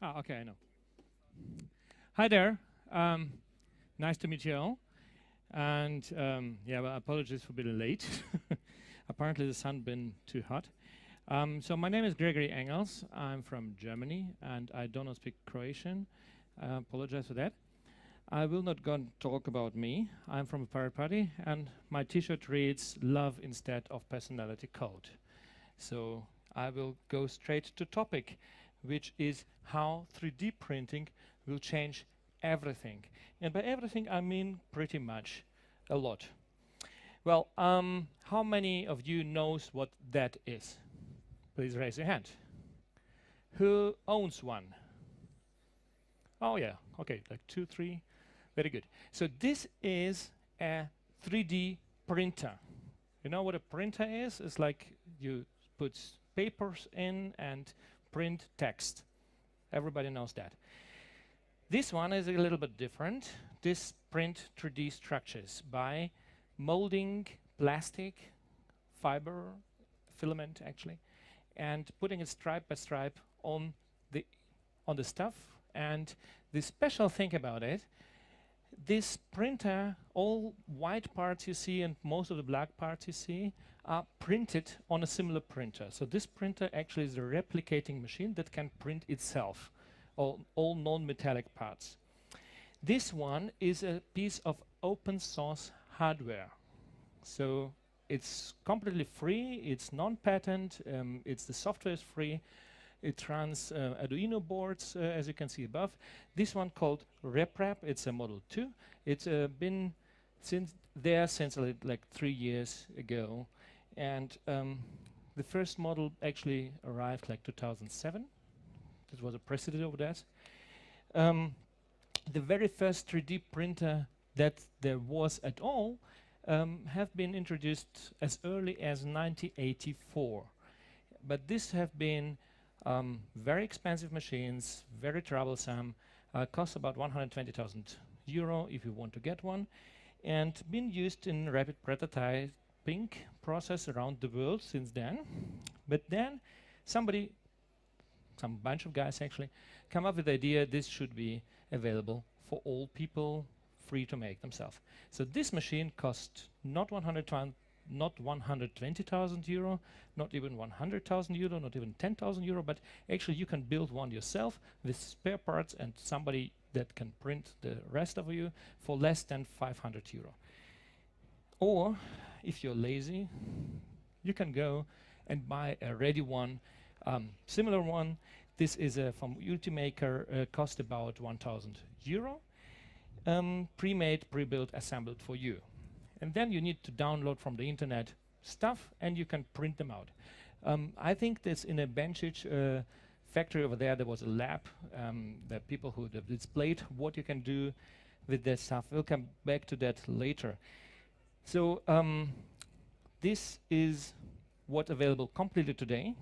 Ah, okay, I know. Hi there. Um, Nice to meet you all. And yeah, well, apologies for being late. Apparently, the sun been too hot. So my name is Gregory Engels. I'm from Germany, and I do not speak Croatian. I apologize for that. I will not go and talk about me. I'm from a pirate party, and my T-shirt reads "Love instead of personality code." So I will go straight to topic, which is how 3D printing will change everything. And by everything, I mean pretty much a lot. Well, how many of you knows what that is? Please raise your hand. Who owns one? Oh yeah, okay, like two, three. Very good. So this is a 3D printer. You know what a printer is? It's like you put papers in and print text. Everybody knows that. This one is a little bit different. This print 3D structures by molding plastic, fiber, filament actually, and putting it stripe by stripe on the stuff. And the special thing about it, this printer, all white parts you see and most of the black parts you see are printed on a similar printer. So this printer actually is a replicating machine that can print itself, all non-metallic parts. This one is a piece of open source hardware. So it's completely free, it's non-patent, it's the software is free, it runs Arduino boards, as you can see above. This one called RepRap, it's a Model 2. It's been since like 3 years ago. And the first model actually arrived like 2007. This was a precedent of that. Um, the very first 3D printer that there was at all have been introduced as early as 1984. But these have been very expensive machines, very troublesome, cost about 120,000 euro if you want to get one, and been used in rapid prototyping process around the world since then. But then somebody, some bunch of guys actually, come up with the idea this should be available for all people, free to make themselves. So this machine cost not 120,000 euro, not even 100,000 euro, not even 10,000 euro, but actually you can build one yourself with spare parts and somebody that can print the rest of you for less than 500 euro. Or if you're lazy, you can go and buy a ready one, similar one. This is from Ultimaker, cost about 1,000 euro, pre-made, pre-built, assembled for you. And then you need to download from the internet stuff and you can print them out. I think this in a Benchich factory over there was a lab, the people who displayed what you can do with that stuff. We'll come back to that later. So this is what's available completely today,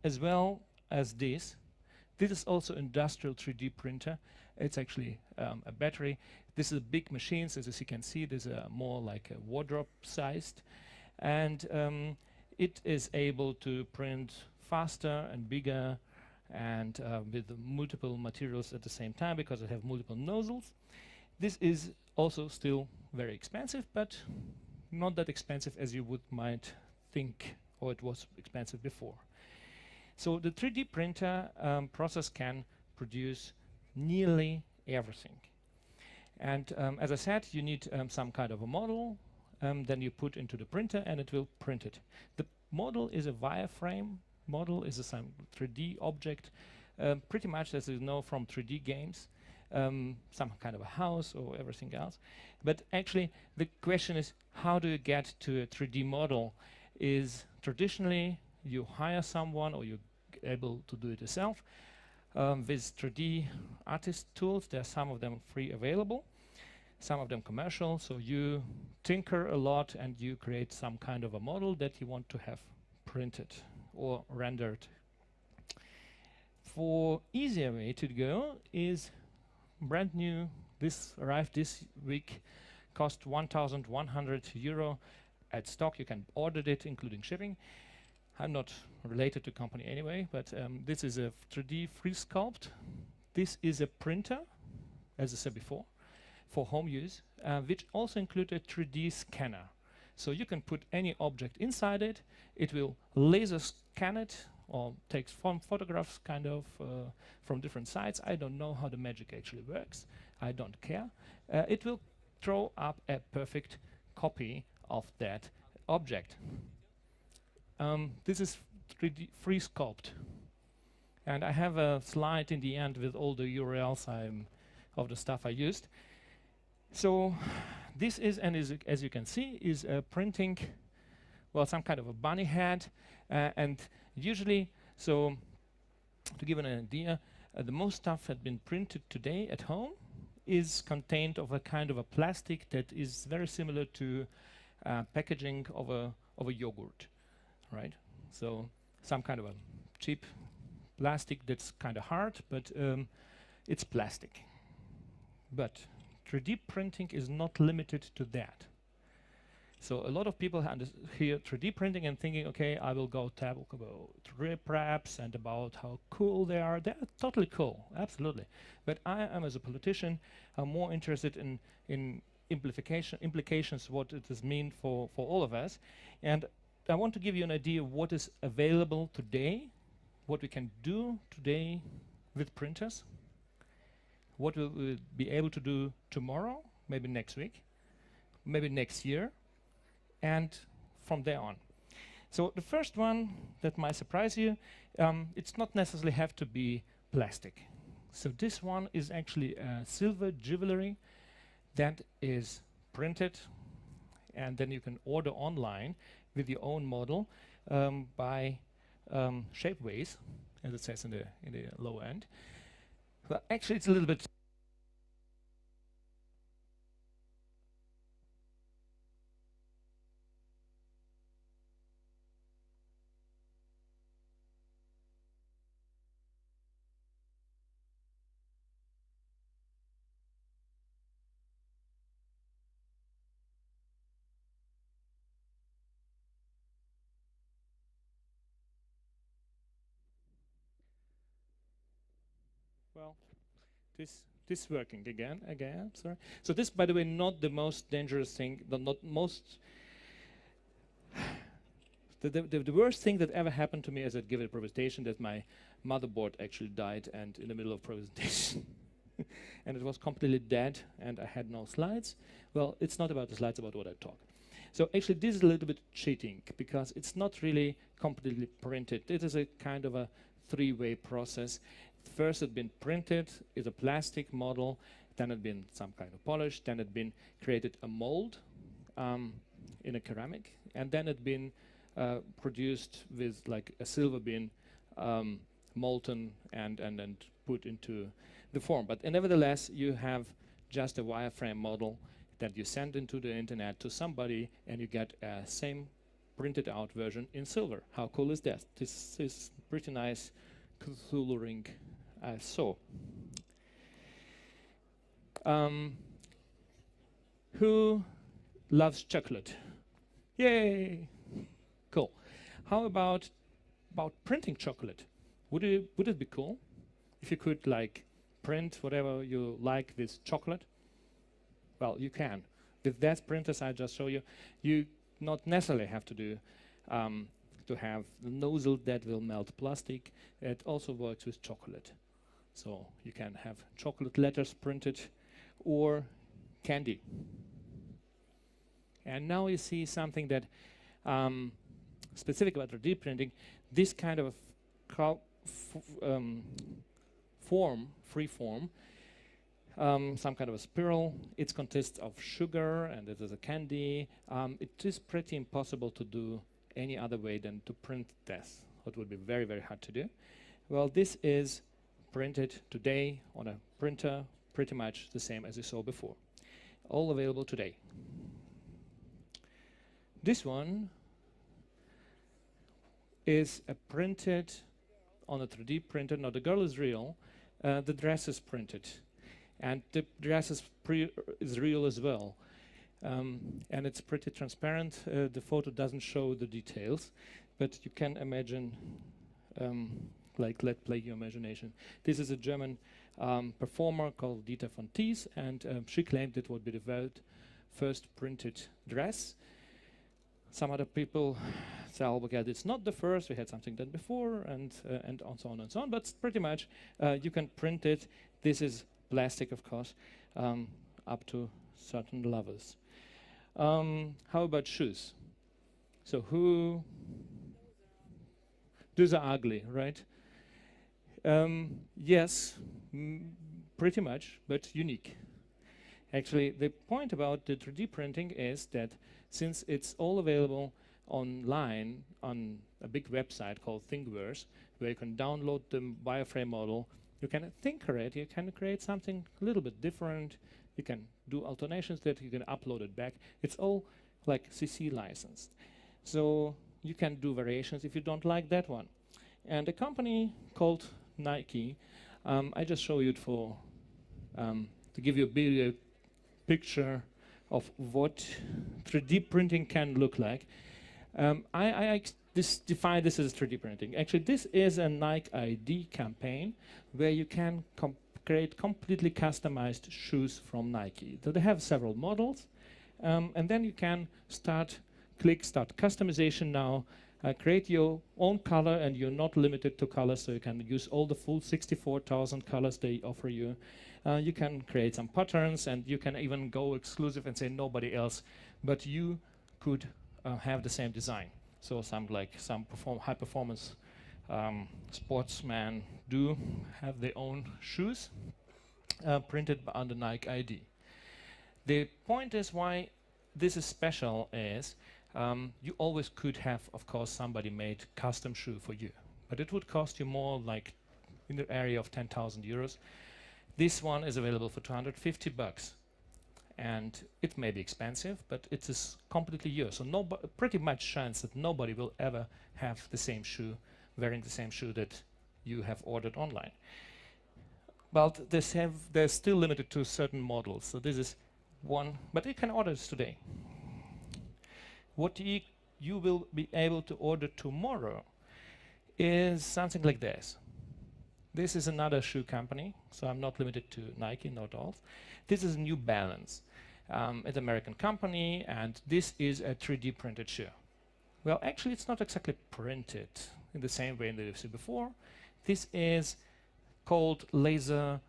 as well as this. This is also industrial 3D printer. It's actually a battery. This is a big machine, so as you can see, this is more like a wardrobe sized. And it is able to print faster and bigger and with multiple materials at the same time because it have multiple nozzles. This is also still very expensive, but not that expensive as you might think, or it was expensive before. So the 3D printer process can produce nearly everything. And as I said, you need some kind of a model, then you put into the printer and it will print it. The model is a wireframe model, is a some 3D object, pretty much as you know from 3D games, some kind of a house or everything else. But actually, the question is, how do you get to a 3D model? Is traditionally you hire someone or you're able to do it yourself. With 3D artist tools, there are some of them free available, some of them commercial. So you tinker a lot and you create some kind of a model that you want to have printed or rendered. For easier way to go is brand new. This arrived this week, cost 1,100 euro at stock. You can order it, including shipping. I'm not related to company anyway, but this is a 3D free sculpt. This is a printer, as I said before, for home use, which also include a 3D scanner. So you can put any object inside it. It will laser scan it or takes photographs kind of from different sites. I don't know how the magic actually works. I don't care. It will throw up a perfect copy of that object. This is 3D free sculpt. And I have a slide in the end with all the URLs of the stuff I used. So this is, and as you can see, is printing, well, some kind of a bunny head. And usually, so to give an idea, the most stuff had been printed today at home is contained of a kind of a plastic that is very similar to packaging of a yogurt, right? So some kind of a cheap plastic that's kind of hard, but it's plastic. But 3D printing is not limited to that. So a lot of people hear 3D printing and thinking, okay, I will go talk about rip wraps and about how cool they are. They're totally cool, absolutely. But I am, as a politician, more interested in implications, what it does mean for all of us. And I want to give you an idea of what is available today, what we can do today with printers, what we'll be able to do tomorrow, maybe next week, maybe next year, and from there on. So the first one that might surprise you, it's not necessarily have to be plastic. So this one is actually silver jewelry that is printed, and then you can order online with your own model by Shapeways, as it says in the low end. Well, actually, it's a little bit. Well, this working again. Sorry. So this, by the way, not the most dangerous thing. Not most. The worst thing that ever happened to me is I gave a presentation that my motherboard actually died, and in the middle of presentation, and it was completely dead, and I had no slides. Well, it's not about the slides, about what I talk. So actually, this is a little bit cheating because it's not really completely printed. It is a kind of a three-way process. First, it's been printed, is a plastic model, then it's been some kind of polished, then it's been created a mold in a ceramic, and then it's been produced with like a silver bin, molten and put into the form. But nevertheless, you have just a wireframe model that you send into the internet to somebody, and you get a same printed out version in silver. How cool is that? This is pretty nice coloring. Who loves chocolate? Yay! Cool. How about printing chocolate? Would it be cool if you could like print whatever you like with chocolate? Well, you can. With that printers I just show you, you not necessarily have to do to have the nozzle that will melt plastic. It also works with chocolate. So you can have chocolate letters printed or candy. And now you see something that specific about 3D printing. This kind of free form, some kind of a spiral. It consists of sugar and it is a candy. It is pretty impossible to do any other way than to print this. It would be very, very hard to do. Well, this is printed today on a printer, pretty much the same as you saw before. All available today. This one is printed on a 3D printer. Now the girl is real, the dress is printed, and the dress is real as well. And it's pretty transparent. The photo doesn't show the details, but you can imagine, let's play your imagination. This is a German performer called Dieter von Thies, and she claimed it would be the world's first printed dress. Some other people say, oh, okay, it's not the first, we had something done before, and so on and so on, but pretty much you can print it. This is plastic, of course, up to certain levels. How about shoes? So those are ugly, right? Yes, pretty much, but unique. Actually, the point about the 3D printing is that since it's all available online on a big website called Thingiverse, where you can download the wireframe model, you can tinker it, you can create something a little bit different, you can do alternations that you can upload it back. It's all like CC licensed. So you can do variations if you don't like that one. And a company called Nike, I just show you it for to give you a bigger picture of what 3D printing can look like. I define this as 3D printing. Actually, this is a Nike ID campaign where you can create completely customized shoes from Nike. So they have several models, and then you can start customization now, create your own color, and you're not limited to colors, so you can use all the full 64,000 colors they offer you. You can create some patterns, and you can even go exclusive and say nobody else, but you could have the same design. So some high performance sportsmen do have their own shoes printed under Nike ID. The point is why this is special is you always could have, of course, somebody made custom shoe for you, but it would cost you more, like in the area of 10,000 euros. This one is available for 250 bucks. And it may be expensive, but it is completely yours. So pretty much chance that nobody will ever have the same shoe, wearing the same shoe that you have ordered online. But they're still limited to certain models. So this is one, but you can order this today. What you will be able to order tomorrow is something like this. This is another shoe company, so I'm not limited to Nike, not all. This is New Balance. It's an American company, and this is a 3D printed shoe. Well, actually, it's not exactly printed in the same way that you've seen before. This is called laser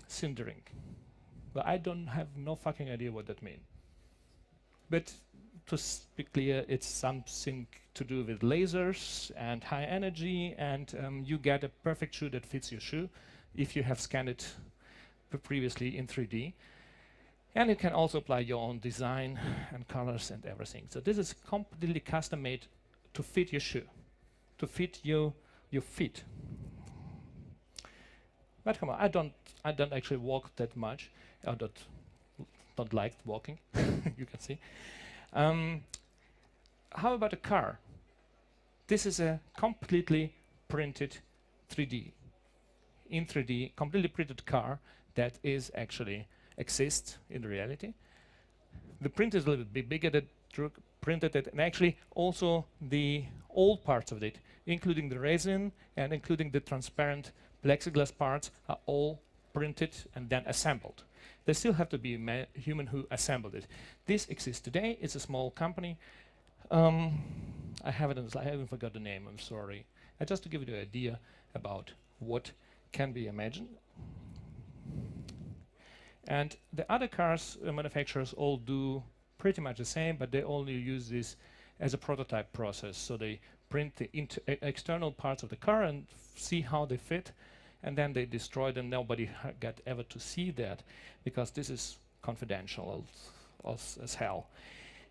sintering. Well, I don't have no fucking idea what that means. But to be clear, it's something to do with lasers and high energy, and you get a perfect shoe that fits your shoe if you have scanned it previously in 3D. And you can also apply your own design and colors and everything. So this is completely custom made to fit your shoe, to fit your feet. But come on, I don't actually walk that much. I don't like walking. You can see. How about a car? This is a completely printed 3D, in 3D, completely printed car that is actually exists in reality. The print is a little bit bigger that printed it, and actually also the old parts of it, including the resin and including the transparent plexiglass parts, are all printed and then assembled. There still have to be a human who assembled it. This exists today. It's a small company. I haven't forgot the name. I'm sorry. Just to give you an idea about what can be imagined. And the other cars manufacturers all do pretty much the same, but they only use this as a prototype process. So they print the external parts of the car and see how they fit, and then they destroy them. Nobody got ever to see that because this is confidential as hell.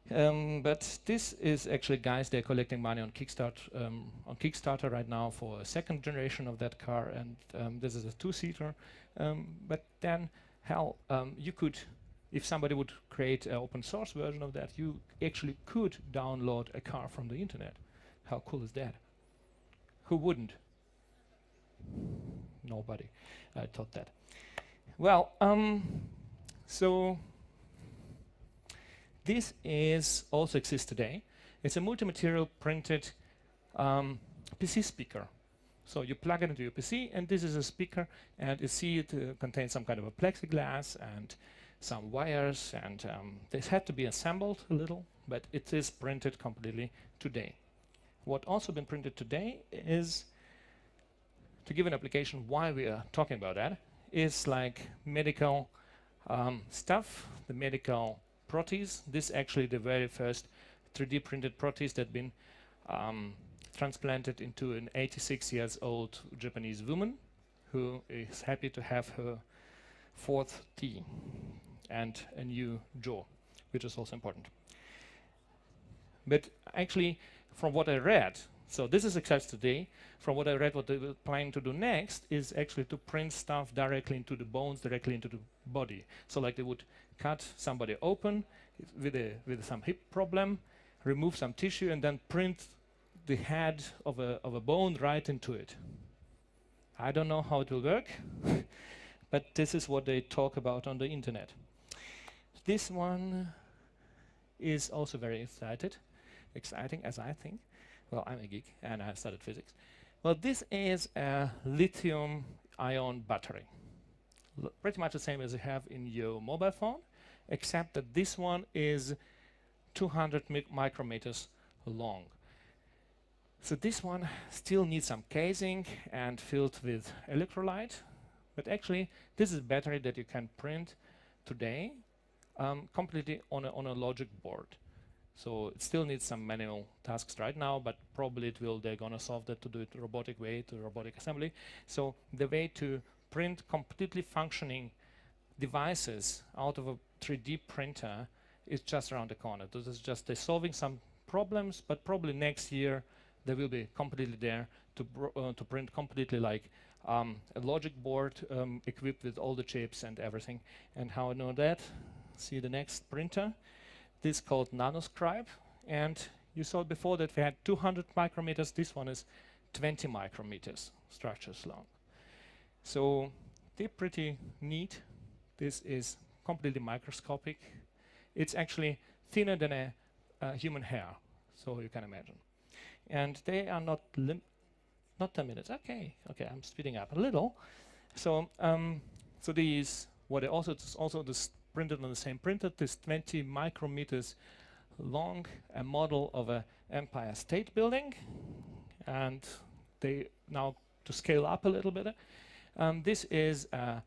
But this is actually, guys, they're collecting money on Kickstarter right now for a second generation of that car, and this is a two-seater. But then, hell, you could, if somebody would create an open source version of that, you actually could download a car from the internet. How cool is that? Who wouldn't? Nobody. I thought that. Well, so this is also exists today. It's a multi-material printed PC speaker. So you plug it into your PC, and this is a speaker, and you see it contains some kind of a plexiglass and some wires, and this had to be assembled a little, but it is printed completely today. What also been printed today is, to give an application why we are talking about that, is like medical stuff, the medical protease. This actually the very first 3D printed protease that been transplanted into an 86 years old Japanese woman who is happy to have her fourth teeth and a new jaw, which is also important. But actually, from what I read, so this is success today. From what I read, what they were planning to do next is actually to print stuff directly into the bones, directly into the body. So like they would cut somebody open with some hip problem, remove some tissue, and then print the head of a bone right into it. I don't know how it will work, but this is what they talk about on the internet. This one is also very exciting as I think. Well, I'm a geek and I studied physics. Well, this is a lithium-ion battery. Pretty much the same as you have in your mobile phone, except that this one is 200 micrometers long. So this one still needs some casing and filled with electrolyte, but actually this is a battery that you can print today completely on a logic board. So it still needs some manual tasks right now, but probably they're gonna solve that to do it the robotic way, to robotic assembly. So the way to print completely functioning devices out of a 3D printer is just around the corner. This is just they're solving some problems, but probably next year they will be completely there to print completely like a logic board equipped with all the chips and everything. And how I know that? See the next printer. This is called nanoscribe, and you saw before that we had 200 micrometers. This one is 20 micrometers structures long. So they're pretty neat. This is completely microscopic. It's actually thinner than a human hair, so you can imagine. And they are not 10 minutes. Okay, I'm speeding up a little. So so these what it's also this printed on the same printer. This 20 micrometers long, a model of an Empire State Building, and they now to scale up a little bit. This is a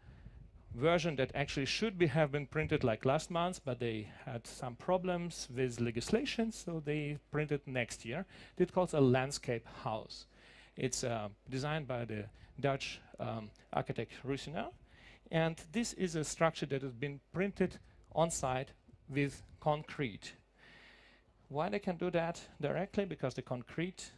version that actually have been printed like last month, but they had some problems with legislation, so they printed next year. It calls a landscape house. It's designed by the Dutch architect Rusinel, and this is a structure that has been printed on site with concrete. Why they can do that directly? Because the concrete,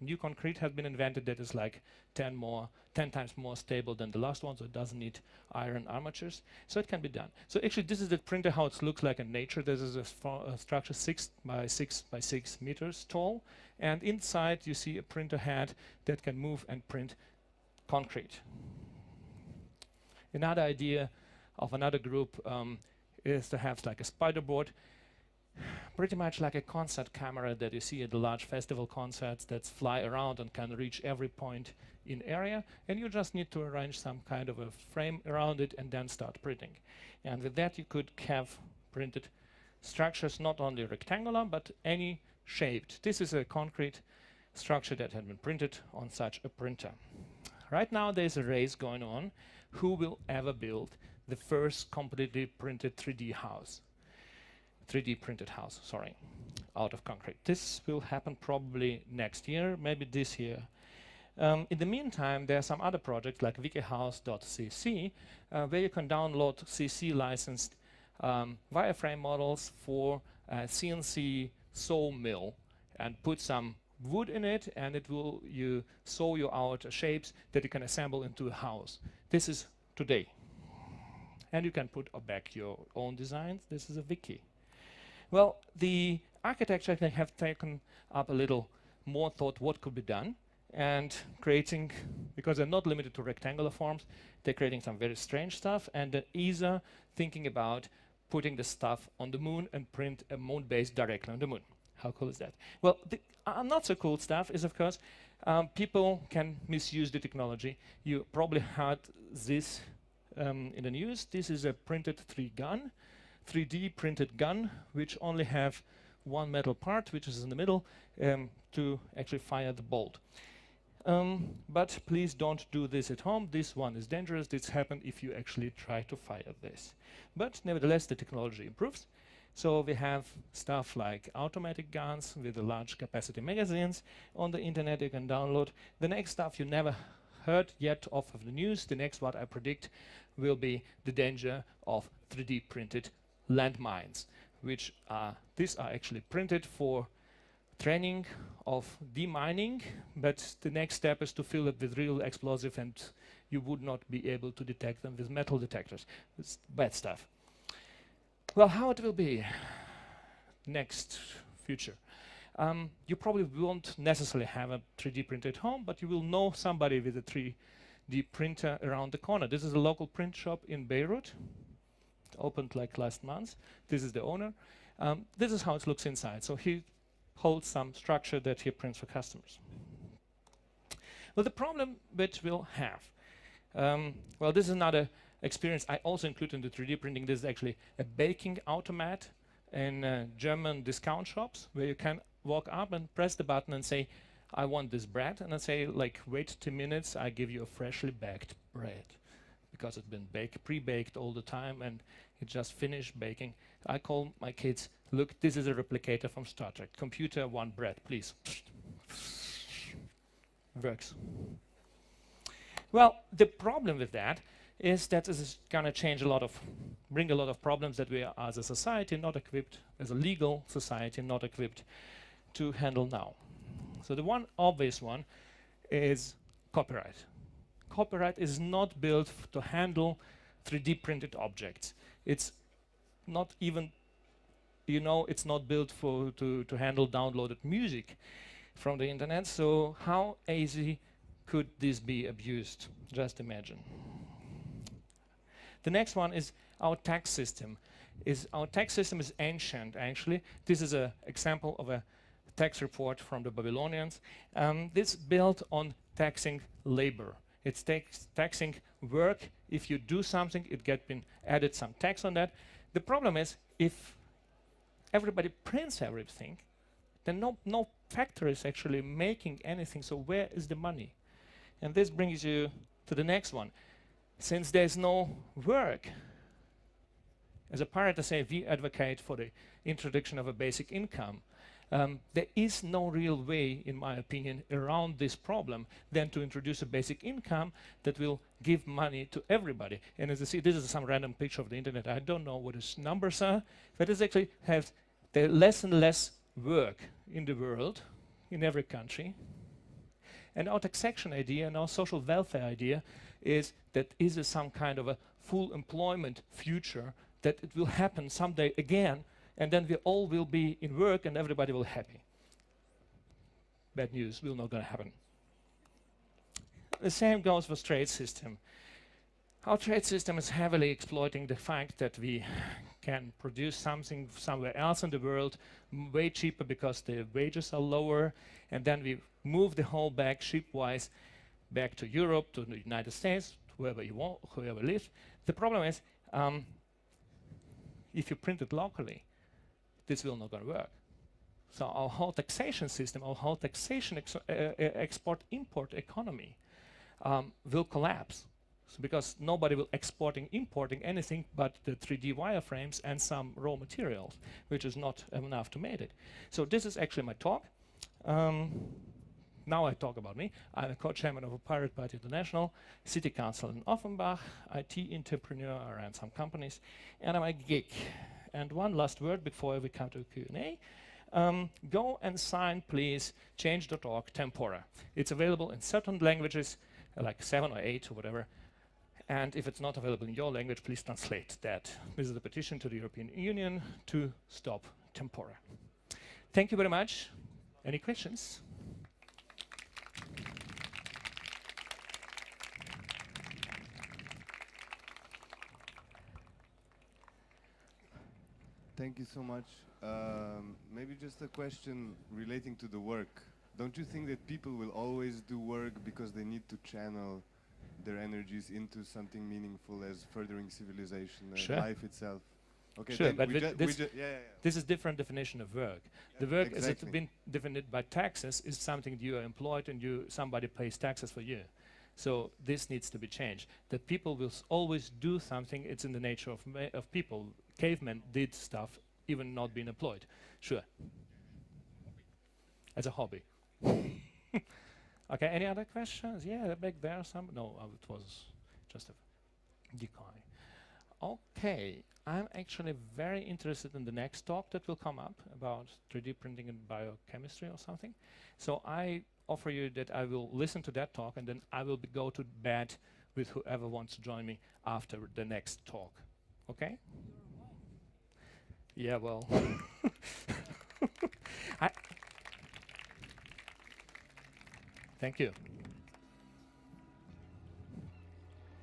new concrete has been invented that is like 10 times more stable than the last one, so it doesn't need iron armatures. So it can be done. So actually this is the printer how it looks like in nature. This is a structure 6 by 6 by 6 meters tall. And inside you see a printer head that can move and print concrete. Another idea of another group is to have like a spider board, pretty much like a concert camera that you see at the large festival concerts that fly around and can reach every point in area, and you just need to arrange some kind of a frame around it and then start printing. And with that you could have printed structures not only rectangular but any shaped. This is a concrete structure that had been printed on such a printer. Right now there's a race going on who will ever build the first completely printed 3D printed house, sorry, out of concrete. This will happen probably next year, maybe this year. In the meantime, there are some other projects like wikihouse.cc where you can download CC licensed wireframe models for a CNC saw mill and put some wood in it, and it will saw you out shapes that you can assemble into a house. This is today. And you can put back your own designs. This is a wiki. Well, the architecture they have taken up a little more thought what could be done, and creating, because they're not limited to rectangular forms, they're creating some very strange stuff, and they're either thinking about putting the stuff on the moon and print a moon base directly on the moon. How cool is that? Well, the not so cool stuff is, of course, people can misuse the technology. You probably heard this in the news. This is a printed 3D printed gun, which only have one metal part, which is in the middle, to actually fire the bolt. But please don't do this at home. This one is dangerous. This happens if you actually try to fire this. But nevertheless, the technology improves. So we have stuff like automatic guns with the large capacity magazines. On the internet you can download. The next stuff you never heard yet of the news, the next what I predict will be the danger of 3D printed landmines, which these are actually printed for training of demining, but the next step is to fill it with real explosive, and you would not be able to detect them with metal detectors. It's bad stuff. Well, how it will be next future? You probably won't necessarily have a 3D printer at home, but you will know somebody with a 3D printer around the corner. This is a local print shop in Beirut. It opened like last month. This is the owner. This is how it looks inside. So he holds some structure that he prints for customers. Well, the problem that we'll have, well, this is another experience I also include in the 3D printing. This is actually a baking automat in German discount shops where you can walk up and press the button and say, I want this bread, and I say, like, wait 2 minutes, I give you a freshly baked bread, because it's been pre-baked all the time and it just finished baking. I call my kids, look, this is a replicator from Star Trek. Computer, one bread, please. Works. Well, the problem with that is that this is going to bring a lot of problems that we are, as a society, not equipped, as a legal society, not equipped to handle now. So the one obvious one is copyright. Copyright is not built to handle 3D printed objects. It's not even, it's not built to handle downloaded music from the internet. So how easy could this be abused? Just imagine. The next one is our tax system. Our tax system is ancient, actually. This is an example of a tax report from the Babylonians. This built on taxing labor. It's taxing work. If you do something, it been added some tax on that. The problem is, if everybody prints everything, then no factory is actually making anything. So where is the money? And this brings you to the next one. Since there's no work, as a part, I say we advocate for the introduction of a basic income. There is no real way, in my opinion, around this problem than to introduce a basic income that will give money to everybody. And as you see, this is some random picture of the internet. I don't know what its numbers are, but it actually has the less and less work in the world, in every country. And our taxation idea and our social welfare idea is that is some kind of a full employment future, that it will happen someday again, and then we all will be in work and everybody will be happy. Bad news, will not gonna happen. The same goes for trade system. Our trade system is heavily exploiting the fact that we can produce something somewhere else in the world way cheaper because the wages are lower, and then we move the whole bag shipwise back to Europe, to the United States, whoever you want, whoever lives. The problem is, if you print it locally, this will not going to work. So our whole taxation system, our whole taxation export-import economy will collapse. So because nobody will importing anything but the 3D wireframes and some raw materials, which is not enough to make it. So this is actually my talk. Now I talk about me. I'm a co-chairman of a Pirate Party International, city council in Offenbach, IT entrepreneur, I ran some companies, and I'm a geek. And one last word before we come to Q&A. Go and sign, please, change.org Tempora. It's available in certain languages, like 7 or 8 or whatever. And if it's not available in your language, please translate that. This is a petition to the European Union to stop Tempora. Thank you very much. Any questions? Thank you so much. Maybe just a question relating to the work. Don't you think that people will always do work because they need to channel their energies into something meaningful as furthering civilization and Sure. life itself? Okay, Sure, then but we with just, this, yeah, yeah, yeah. this is different definition of work. The Yeah, work, as it's exactly. been defined by taxes, is something you are employed and somebody pays taxes for you. So this needs to be changed. That people will always do something. It's in the nature of people. Cavemen did stuff even not being employed. Sure, as a hobby. Okay. Any other questions? Yeah, back there. Some. No, it was just a decoy. Okay, I'm actually very interested in the next talk that will come up about 3D printing and biochemistry or something. So I offer you that I will listen to that talk and then I will go to bed with whoever wants to join me after the next talk. Okay? Yeah, well. I Thank you.